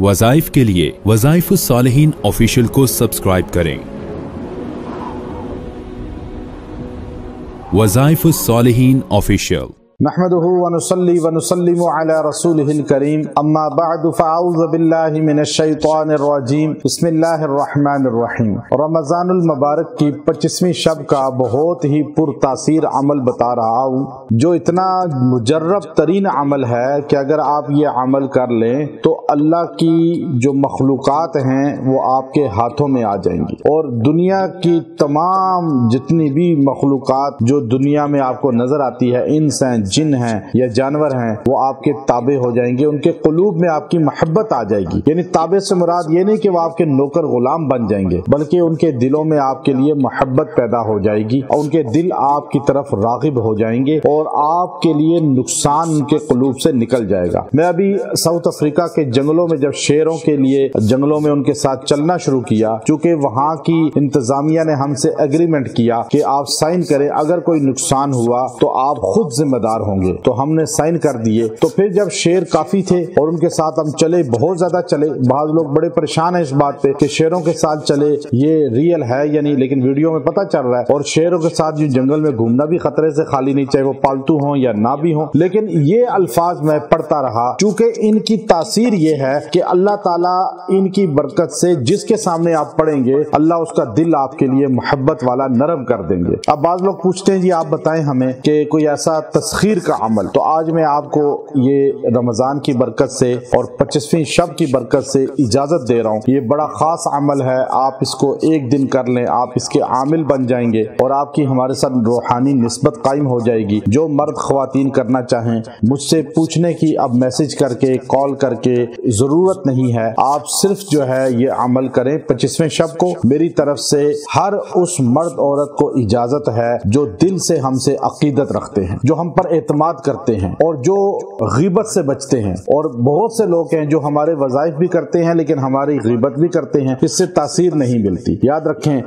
वज़ाइफ के लिए वज़ाइफुस सालिहीन ऑफिशियल को सब्सक्राइब करें। वज़ाइफुस सालिहीन ऑफिशियल। नहमदुहु व नुसल्ली व नुसल्लिमु अला रसूलिहिल करीम, अम्मा बअदु फ़अऊज़ु बिल्लाहि मिनश शैतानिर रजीम, बिस्मिल्लाहिर रहमानिर रहीम। रमज़ानुल मुबारक की 25वीं शब का बहुत ही पुरतासीर अमल बता रहा हूँ, जो इतना मुजर्रब तरीन अमल है कि अगर आप ये अमल कर लें तो अल्लाह की जो मखलूक़ात हैं वो आपके हाथों में आ जाएंगी, और दुनिया की तमाम जितनी भी मखलूक़ात जो दुनिया में आपको नजर आती है, इंस हैं, जिन हैं या जानवर हैं, वो आपके ताबे हो जाएंगे। उनके कुलूब में आपकी मोहब्बत आ जाएगी। यानी ताबे से मुराद ये नहीं कि वो आपके नौकर गुलाम बन जाएंगे, बल्कि उनके दिलों में आपके लिए मोहब्बत पैदा हो जाएगी और उनके दिल आपकी तरफ रागिब हो जाएंगे और आपके लिए नुकसान उनके कुलूब से निकल जाएगा। मैं अभी साउथ अफ्रीका के जंगलों में जब शेरों के लिए जंगलों में उनके साथ चलना शुरू किया, चूंकि वहां की इंतजामिया ने हमसे एग्रीमेंट किया कि आप साइन करें, अगर कोई नुकसान हुआ तो आप खुद जिम्मेदार होंगे, तो हमने साइन कर दिए। तो फिर जब शेर काफी थे और उनके साथ हम चले, बहुत ज्यादा चले, बाज लोग बड़े परेशान है इस बात पे कि शेरों के साथ चले ये रियल है या नहीं, लेकिन वीडियो में पता चल रहा है। और शेरों के साथ जो जंगल में घूमना भी खतरे से खाली नहीं, चाहे वो पालतू हो या ना भी हो। लेकिन ये अल्फाज मैं पढ़ता रहा, चूंकि इनकी तासीर ये है कि अल्लाह ताला इनकी बरकत से जिसके सामने आप पढ़ेंगे, अल्लाह उसका दिल आपके लिए मोहब्बत वाला नरम कर देंगे। अब बाज लोग पूछते हैं जी आप बताएं हमें कि कोई ऐसा तस्खीर का अमल, तो आज मैं आपको ये रमजान की बरकत से और 25वीं शब की बरकत से इजाजत दे रहा हूँ। ये बड़ा खास अमल है, आप इसको एक दिन कर लें, आप इसके आमिल बन जाएंगे और आपकी हमारे साथ रूहानी निस्बत कायम हो जाएगी। जो मर्द ख्वातीन करना चाहें, मुझसे पूछने की अब मैसेज करके कॉल करके जरूरत नहीं है, आप सिर्फ जो है ये अमल करें 25वें शब को। मेरी तरफ से हर उस मर्द औरत को इजाजत है जो दिल से हमसे अकीदत रखते हैं, जो हम पर एतमाद करते हैं और जो गीबत से बचते हैं। और बहुत से लोग हैं जो हमारे वज़ाइफ भी करते हैं लेकिन हमारी गीबत भी करते हैं, इससे तासीर नहीं मिलती। याद रखें,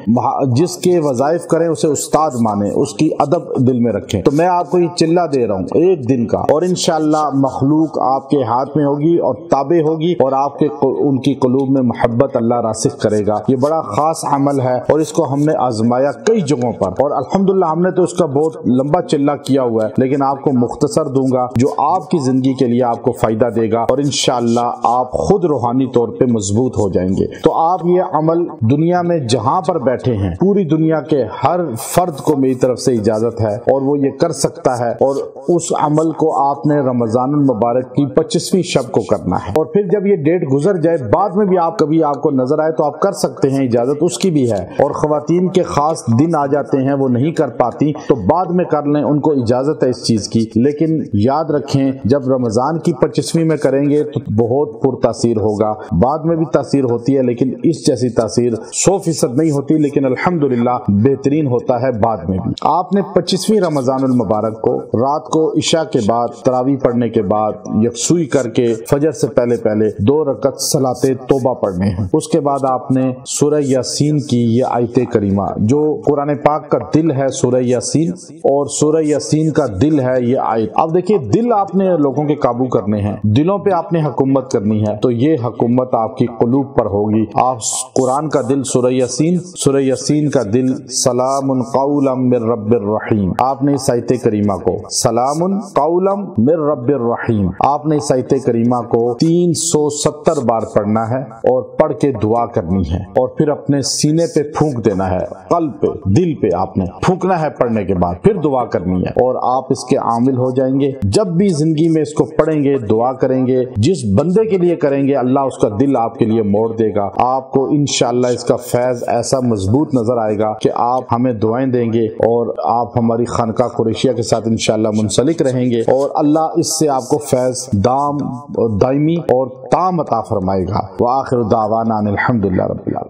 जिसके वज़ाइफ करें उसे उस्ताद माने, उसकी अदब दिल में रखें। तो मैं आपको ये चिल्ला दे रहा हूँ एक दिन का, और इंशाअल्लाह मखलूक आपके हाथ में होगी और ताबे होगी और आपके उनकी कुलूब में मोहब्बत अल्लाह रासिख करेगा। ये बड़ा खास अमल है और इसको हमने आजमाया कई जगहों पर, और अल्हम्दुलिल्लाह हमने तो इसका बहुत लंबा चिल्ला किया हुआ है, लेकिन आपको मुख्तसर दूंगा जो आपकी जिंदगी के लिए आपको फायदा देगा और इंशाअल्लाह आप खुद रूहानी तौर पे मजबूत हो जाएंगे। तो आप ये अमल दुनिया में जहां पर बैठे हैं, पूरी दुनिया के हर फर्द को मेरी तरफ से इजाजत है और वो ये कर सकता है, और उस अमल को आपने रमजानुल मुबारक की 25वीं शब को करना है। और फिर जब ये डेट गुजर जाए, बाद में भी आप कभी आपको नजर आए तो आप कर सकते हैं, इजाजत उसकी भी है। और खवातीन के खास दिन आ जाते हैं वो नहीं कर पाती, तो बाद में कर लें, उनको इजाजत है इस चीज की। लेकिन याद रखें, जब रमजान की 25वीं में करेंगे तो बहुत पुरतासीर होगा, बाद में भी तासीर होती है लेकिन इस जैसी तासीर 100% नहीं होती, लेकिन अल्हम्दुलिल्लाह बेहतरीन होता है बाद में भी। आपने 25वीं रमजानुल मुबारक को रात को इशा के बाद तरावी पढ़ने के बाद यकसुई करके फजर से पहले पहले 2 रकत सलाते तौबा पढ़ने हैं। उसके बाद आपने सूरह यासीन की ये आयत करीमा, जो कुरान पाक का दिल है सूरह यासीन, और सूरह यासीन का दिल है ये आयत। अब देखिए, दिल आपने लोगों के काबू करने हैं, दिलों पे आपने हुकूमत करनी है, तो ये हुकूमत आपकी कुलूब पर होगी। आप कुरान का दिल सूरह यासीन का दिल सलामुन कौलम मिर रब्बिर रहीम, आपने इस आयत करीमा को सलामुन कौलम मिर रब्बिर रहीम, आपने इस आयत करीमा को 370 बार पढ़ना है और पढ़ के दुआ करनी है, और फिर अपने सीने पे फूंक देना है, कल्ब पे, दिल पे आपने फूंकना है पढ़ने के बाद, फिर दुआ करनी है और आप इसके आमिल हो जाएंगे। जब भी जिंदगी में इसको पढ़ेंगे, दुआ करेंगे, जिस बंदे के लिए करेंगे, अल्लाह उसका दिल आपके लिए मोड़ देगा। आपको इंशाअल्लाह इसका फैज ऐसा मजबूत नजर आएगा कि आप हमें दुआएं देंगे और आप हमारी खानका कुरैशिया के साथ इंशाअल्लाह मुंसलिक रहेंगे, और अल्लाह इससे आपको फैज दाइमी और ताम अता फरमाएगा। व आखिर दावाना अनिल हम्दुलिल्लाह रब्बिल आलमीन।